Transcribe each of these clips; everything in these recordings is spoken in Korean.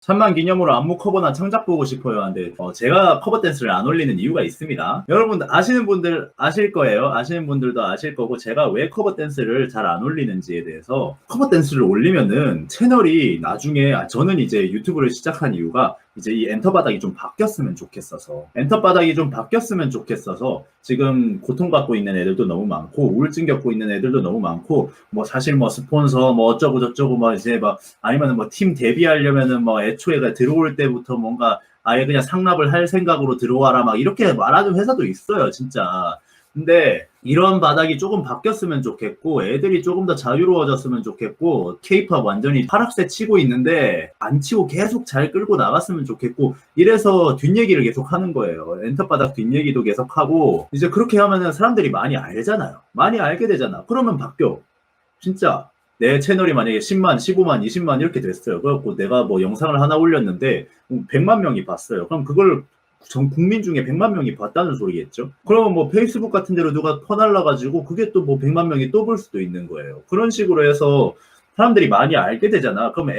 3만 기념으로 안무 커버나 창작 보고 싶어요 하는데 제가 커버 댄스를 안 올리는 이유가 있습니다. 여러분 아시는 분들 아실 거예요. 아시는 분들도 아실 거고 제가 왜 커버 댄스를 잘 안 올리는지에 대해서 커버 댄스를 올리면은 채널이 나중에 저는 이제 유튜브를 시작한 이유가 이제 이 엔터 바닥이 좀 바뀌었으면 좋겠어서 엔터 바닥이 좀 바뀌었으면 좋겠어서 지금 고통받고 있는 애들도 너무 많고 우울증 겪고 있는 애들도 너무 많고 뭐 사실 뭐 스폰서 뭐 어쩌고 저쩌고 뭐 이제 막 아니면은 뭐 팀 데뷔하려면은 뭐 애초에 들어올 때부터 뭔가 아예 그냥 상납을 할 생각으로 들어와라 막 이렇게 말하는 회사도 있어요 진짜. 근데 이런 바닥이 조금 바뀌었으면 좋겠고 애들이 조금 더 자유로워졌으면 좋겠고 케이팝 완전히 하락세 치고 있는데 안 치고 계속 잘 끌고 나갔으면 좋겠고 이래서 뒷얘기를 계속 하는 거예요. 엔터바닥 뒷얘기도 계속 하고 이제 그렇게 하면은 사람들이 많이 알잖아요. 많이 알게 되잖아. 그러면 바뀌어. 진짜 내 채널이 만약에 10만, 15만, 20만 이렇게 됐어요. 그래갖고 내가 뭐 영상을 하나 올렸는데 100만 명이 봤어요. 그럼 그걸 전 국민 중에 100만 명이 봤다는 소리겠죠. 그러면 뭐 페이스북 같은 데로 누가 퍼날라가지고 그게 또 뭐 100만 명이 또 볼 수도 있는 거예요. 그런 식으로 해서 사람들이 많이 알게 되잖아. 그러면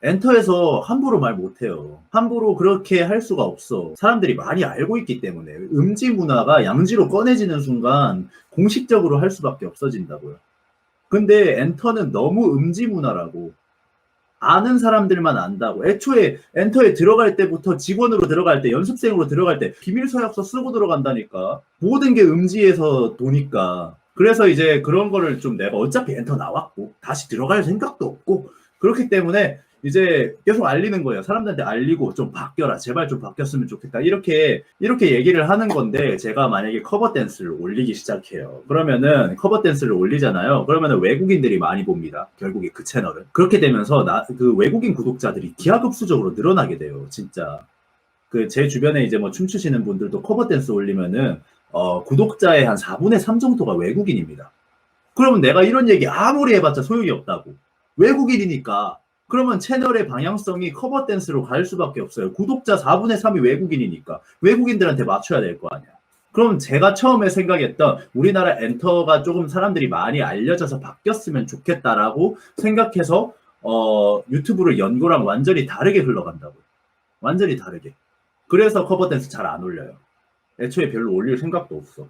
엔터에서 함부로 말 못해요. 함부로 그렇게 할 수가 없어. 사람들이 많이 알고 있기 때문에 음지 문화가 양지로 꺼내지는 순간 공식적으로 할 수밖에 없어진다고요. 근데 엔터는 너무 음지 문화라고. 아는 사람들만 안다고. 애초에 엔터에 들어갈 때부터 직원으로 들어갈 때, 연습생으로 들어갈 때 비밀 서약서 쓰고 들어간다니까. 모든 게 음지에서 도니까. 그래서 이제 그런 거를 좀 내가 어차피 엔터 나왔고 다시 들어갈 생각도 없고 그렇기 때문에 이제 계속 알리는 거예요. 사람들한테 알리고 좀 바뀌어라. 제발 좀 바뀌었으면 좋겠다. 이렇게 얘기를 하는 건데 제가 만약에 커버 댄스를 올리기 시작해요. 그러면은 커버 댄스를 올리잖아요. 그러면은 외국인들이 많이 봅니다. 결국에 그 채널은. 그렇게 되면서 그 외국인 구독자들이 기하급수적으로 늘어나게 돼요. 진짜. 그 제 주변에 이제 뭐 춤추시는 분들도 커버 댄스 올리면은 구독자의 한 4분의 3 정도가 외국인입니다. 그러면 내가 이런 얘기 아무리 해봤자 소용이 없다고. 외국인이니까. 그러면 채널의 방향성이 커버 댄스로 갈 수밖에 없어요. 구독자 4분의 3이 외국인이니까. 외국인들한테 맞춰야 될 거 아니야. 그럼 제가 처음에 생각했던 우리나라 엔터가 조금 사람들이 많이 알려져서 바뀌었으면 좋겠다라고 생각해서 유튜브를 연 거랑 완전히 다르게 흘러간다고요. 완전히 다르게. 그래서 커버 댄스 잘 안 올려요. 애초에 별로 올릴 생각도 없어.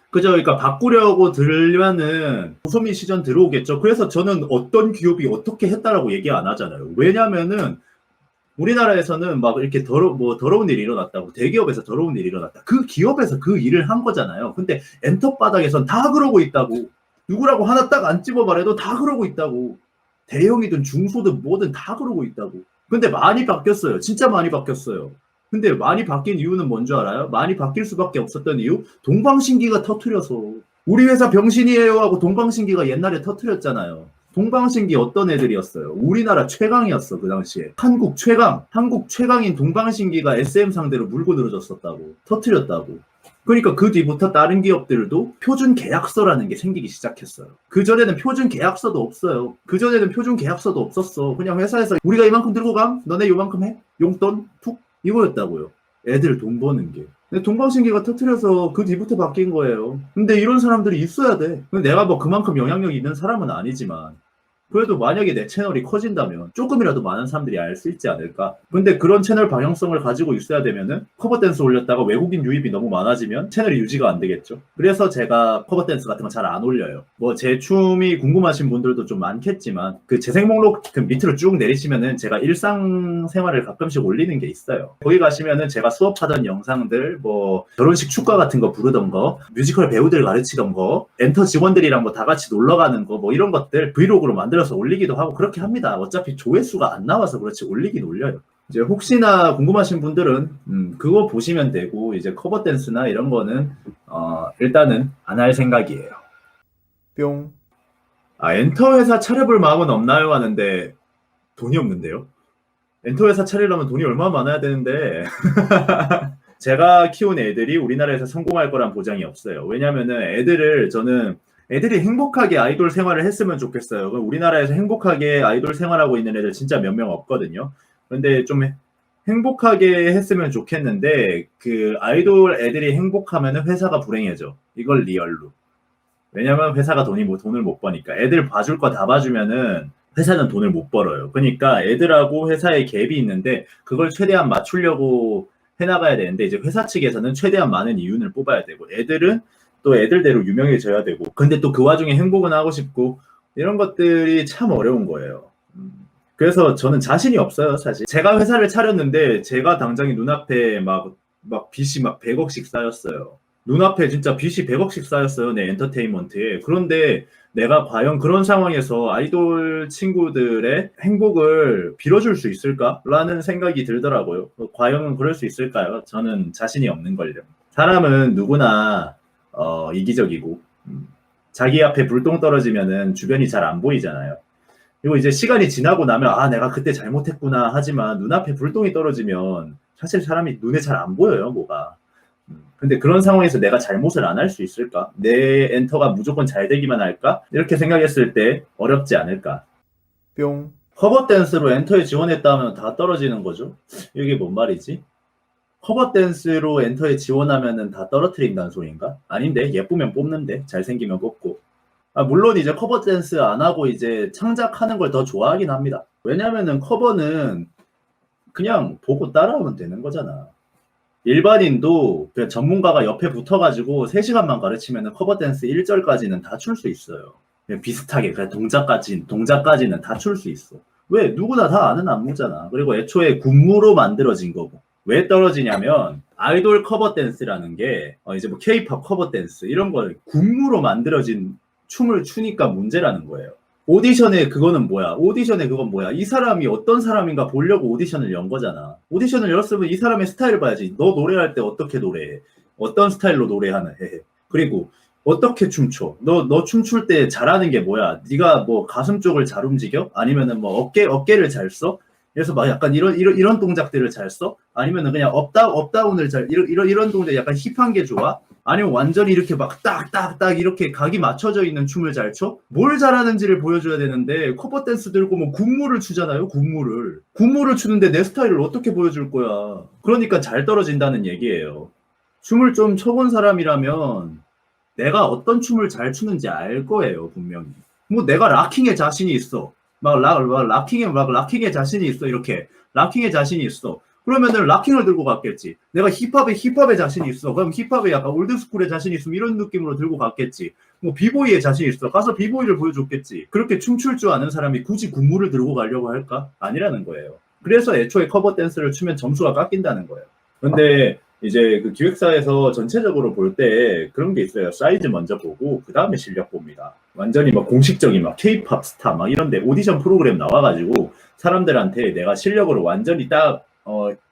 그죠? 그러니까 바꾸려고 들면은 고소민 시전 들어오겠죠. 그래서 저는 어떤 기업이 어떻게 했다라고 얘기 안 하잖아요. 왜냐면은 우리나라에서는 막 이렇게 더러운 일이 일어났다고 대기업에서 더러운 일이 일어났다. 그 기업에서 그 일을 한 거잖아요. 근데 엔터 바닥에선 다 그러고 있다고. 누구라고 하나 딱 안 집어 말해도 다 그러고 있다고. 대형이든 중소든 뭐든 다 그러고 있다고. 근데 많이 바뀌었어요. 진짜 많이 바뀌었어요. 근데 많이 바뀐 이유는 뭔 줄 알아요? 많이 바뀔 수밖에 없었던 이유? 동방신기가 터트려서. 우리 회사 병신이에요 하고 동방신기가 옛날에 터트렸잖아요. 동방신기 어떤 애들이었어요? 우리나라 최강이었어 그 당시에. 한국 최강인 동방신기가 SM 상대로 물고 늘어졌었다고. 터트렸다고. 그러니까 그 뒤부터 다른 기업들도 표준 계약서라는 게 생기기 시작했어요. 그전에는 표준 계약서도 없어요. 그전에는 표준 계약서도 없었어. 그냥 회사에서 우리가 이만큼 들고 감? 너네 요만큼 해? 용돈? 툭? 이거였다고요. 애들 돈 버는 게. 근데 동방신기가 터트려서 그 뒤부터 바뀐 거예요. 근데 이런 사람들이 있어야 돼. 근데 내가 뭐 그만큼 영향력 있는 사람은 아니지만 그래도 만약에 내 채널이 커진다면 조금이라도 많은 사람들이 알 수 있지 않을까? 근데 그런 채널 방향성을 가지고 있어야 되면은 커버 댄스 올렸다가 외국인 유입이 너무 많아지면 채널이 유지가 안 되겠죠. 그래서 제가 커버 댄스 같은 거 잘 안 올려요. 뭐 제 춤이 궁금하신 분들도 좀 많겠지만 그 재생 목록 그 밑으로 쭉 내리시면은 제가 일상생활을 가끔씩 올리는 게 있어요. 거기 가시면은 제가 수업하던 영상들 뭐 결혼식 축가 같은 거 부르던 거 뮤지컬 배우들 가르치던 거 엔터 직원들이랑 뭐 다 같이 놀러 가는 거 뭐 이런 것들 브이로그로 만들어서 올리기도 하고 그렇게 합니다. 어차피 조회수가 안 나와서 그렇지 올리긴 올려요. 이제 혹시나 궁금하신 분들은 그거 보시면 되고 이제 커버 댄스나 이런 거는 일단은 안 할 생각이에요. 뿅. 엔터 회사 차려볼 마음은 없나요? 하는데 돈이 없는데요. 엔터 회사 차리려면 돈이 얼마나 많아야 되는데 제가 키운 애들이 우리나라에서 성공할 거란 보장이 없어요. 왜냐면은 애들이 행복하게 아이돌 생활을 했으면 좋겠어요. 우리나라에서 행복하게 아이돌 생활하고 있는 애들 진짜 몇 명 없거든요. 근데 좀 행복하게 했으면 좋겠는데 그 아이돌 애들이 행복하면은 회사가 불행해져. 이걸 리얼로. 왜냐면 회사가 돈을 못 버니까. 애들 봐줄 거 다 봐주면은 회사는 돈을 못 벌어요. 그러니까 애들하고 회사의 갭이 있는데 그걸 최대한 맞추려고 해나가야 되는데 이제 회사 측에서는 최대한 많은 이윤을 뽑아야 되고 애들은 또 애들대로 유명해져야 되고 근데 또 그 와중에 행복은 하고 싶고 이런 것들이 참 어려운 거예요. 그래서 저는 자신이 없어요, 사실. 제가 회사를 차렸는데 제가 당장에 눈앞에 막 빚이 막 100억씩 쌓였어요. 눈앞에 진짜 빚이 100억씩 쌓였어요, 내 엔터테인먼트에. 그런데 내가 과연 그런 상황에서 아이돌 친구들의 행복을 빌어줄 수 있을까라는 생각이 들더라고요. 과연 그럴 수 있을까요? 저는 자신이 없는 걸요. 사람은 누구나 이기적이고 자기 앞에 불똥 떨어지면은 주변이 잘 안 보이잖아요. 그리고 이제 시간이 지나고 나면 아 내가 그때 잘못했구나 하지만 눈앞에 불똥이 떨어지면 사실 사람이 눈에 잘 안 보여요, 뭐가. 근데 그런 상황에서 내가 잘못을 안 할 수 있을까? 내 엔터가 무조건 잘 되기만 할까? 이렇게 생각했을 때 어렵지 않을까? 뿅. 커버 댄스로 엔터에 지원했다면 다 떨어지는 거죠? 이게 뭔 말이지? 커버 댄스로 엔터에 지원하면은 다 떨어뜨린다는 소리인가? 아닌데 예쁘면 뽑는데 잘생기면 뽑고. 물론 이제 커버 댄스 안 하고 이제 창작하는 걸 더 좋아하긴 합니다. 왜냐면은 커버는 그냥 보고 따라하면 되는 거잖아. 일반인도 그냥 전문가가 옆에 붙어가지고 3시간만 가르치면 커버 댄스 1절까지는 다 출 수 있어요. 그냥 비슷하게 그냥 동작까지는 다 출 수 있어. 왜? 누구나 다 아는 안무잖아. 그리고 애초에 군무로 만들어진 거고. 왜 떨어지냐면 아이돌 커버 댄스라는 게 이제 뭐 K-팝 커버 댄스 이런 걸 군무로 만들어진 춤을 추니까 문제라는 거예요. 오디션에 그건 뭐야? 이 사람이 어떤 사람인가 보려고 오디션을 연 거잖아. 오디션을 열었으면 이 사람의 스타일을 봐야지. 너 노래할 때 어떻게 노래해? 어떤 스타일로 노래하는 해? 그리고 어떻게 춤춰? 너 춤출 때 잘하는 게 뭐야? 네가 뭐 가슴 쪽을 잘 움직여? 아니면은 뭐 어깨를 잘 써? 그래서 막 약간 이런 동작들을 잘 써? 아니면은 그냥 업다운을 이런 동작 약간 힙한 게 좋아? 아니면 완전히 이렇게 막 딱딱딱 이렇게 각이 맞춰져 있는 춤을 잘 춰? 뭘 잘하는지를 보여줘야 되는데 커버 댄스 들고 뭐 군무를 추잖아요. 군무를 추는데 내 스타일을 어떻게 보여줄 거야? 그러니까 잘 떨어진다는 얘기예요. 춤을 좀 춰본 사람이라면 내가 어떤 춤을 잘 추는지 알 거예요, 분명히. 뭐 내가 락킹에 자신이 있어. 락킹에 자신이 있어. 이렇게 락킹에 자신이 있어. 그러면은 락킹을 들고 갔겠지. 내가 힙합에 자신이 있어. 그럼 힙합에 약간 올드스쿨에 자신이 있으면 이런 느낌으로 들고 갔겠지. 뭐 비보이에 자신이 있어. 가서 비보이를 보여줬겠지. 그렇게 춤출 줄 아는 사람이 굳이 군무를 들고 가려고 할까? 아니라는 거예요. 그래서 애초에 커버 댄스를 추면 점수가 깎인다는 거예요. 근데 이제 그 기획사에서 전체적으로 볼 때 그런 게 있어요. 사이즈 먼저 보고 그 다음에 실력 봅니다. 완전히 막 공식적인 막 K-팝 스타 막 이런데 오디션 프로그램 나와가지고 사람들한테 내가 실력으로 완전히 딱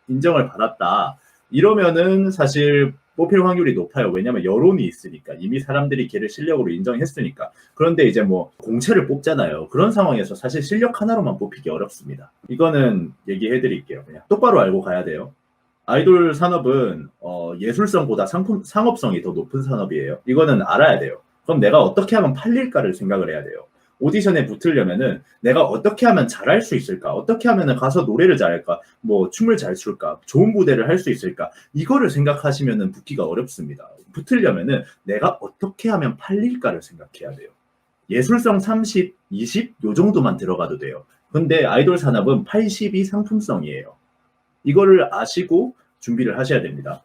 인정을 받았다. 이러면은 사실 뽑힐 확률이 높아요. 왜냐면 여론이 있으니까. 이미 사람들이 걔를 실력으로 인정했으니까. 그런데 이제 뭐 공채를 뽑잖아요. 그런 상황에서 사실 실력 하나로만 뽑히기 어렵습니다. 이거는 얘기해 드릴게요. 그냥 똑바로 알고 가야 돼요. 아이돌 산업은 예술성보다 상업성이 더 높은 산업이에요. 이거는 알아야 돼요. 그럼 내가 어떻게 하면 팔릴까를 생각을 해야 돼요. 오디션에 붙으려면은 내가 어떻게 하면 잘할 수 있을까? 어떻게 하면은 가서 노래를 잘할까? 뭐 춤을 잘 출까? 좋은 무대를 할 수 있을까? 이거를 생각하시면은 붙기가 어렵습니다. 붙으려면은 내가 어떻게 하면 팔릴까를 생각해야 돼요. 예술성 30, 20 요 정도만 들어가도 돼요. 근데 아이돌 산업은 80이 상품성이에요. 이거를 아시고 준비를 하셔야 됩니다.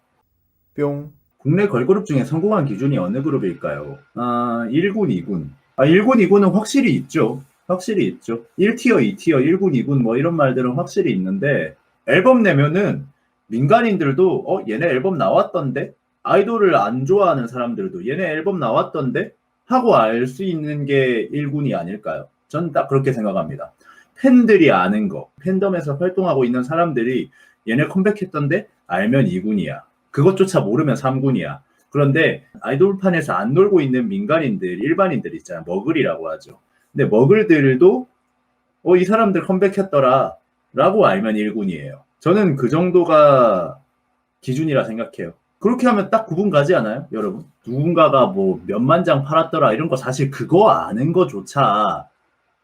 뿅. 국내 걸그룹 중에 성공한 기준이 어느 그룹일까요? 1군, 2군. 1군, 2군은 확실히 있죠. 1티어, 2티어, 1군, 2군 뭐 이런 말들은 확실히 있는데 앨범 내면은 민간인들도 얘네 앨범 나왔던데? 아이돌을 안 좋아하는 사람들도 얘네 앨범 나왔던데? 하고 알 수 있는 게 1군이 아닐까요? 전 딱 그렇게 생각합니다. 팬들이 아는 거, 팬덤에서 활동하고 있는 사람들이 얘네 컴백했던데? 알면 2군이야. 그것조차 모르면 3군이야. 그런데 아이돌판에서 안 놀고 있는 민간인들, 일반인들 있잖아. 머글이라고 하죠. 근데 머글들도 이 사람들 컴백했더라 라고 알면 1군이에요. 저는 그 정도가 기준이라 생각해요. 그렇게 하면 딱 구분 가지 않아요, 여러분? 누군가가 뭐 몇만 장 팔았더라 이런 거 사실 그거 아는 거조차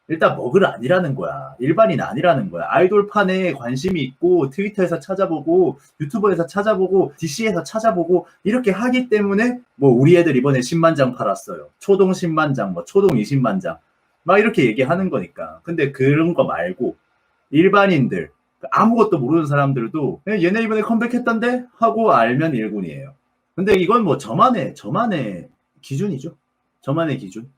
일단 머글 아니라는 거야. 일반인 아니라는 거야. 아이돌판에 관심이 있고 트위터에서 찾아보고 유튜브에서 찾아보고 DC에서 찾아보고 이렇게 하기 때문에 뭐 우리 애들 이번에 10만 장 팔았어요. 초동 10만 장, 뭐 초동 20만 장. 막 이렇게 얘기하는 거니까. 근데 그런 거 말고 일반인들 아무것도 모르는 사람들도 얘네 이번에 컴백했던데 하고 알면 1군이에요. 근데 이건 뭐 저만의 기준이죠. 저만의 기준.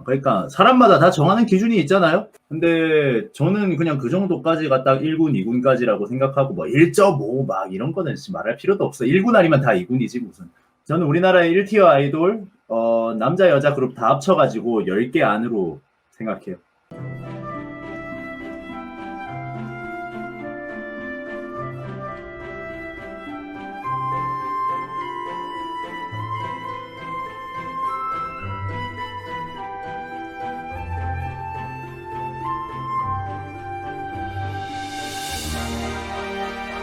그러니까 사람마다 다 정하는 기준이 있잖아요. 근데 저는 그냥 그 정도까지가 딱 1군, 2군까지라고 생각하고 뭐 1.5 막 이런 거는 말할 필요도 없어. 1군 아니면 다 2군이지 무슨. 저는 우리나라의 1티어 아이돌 남자 여자 그룹 다 합쳐가지고 10개 안으로 생각해요.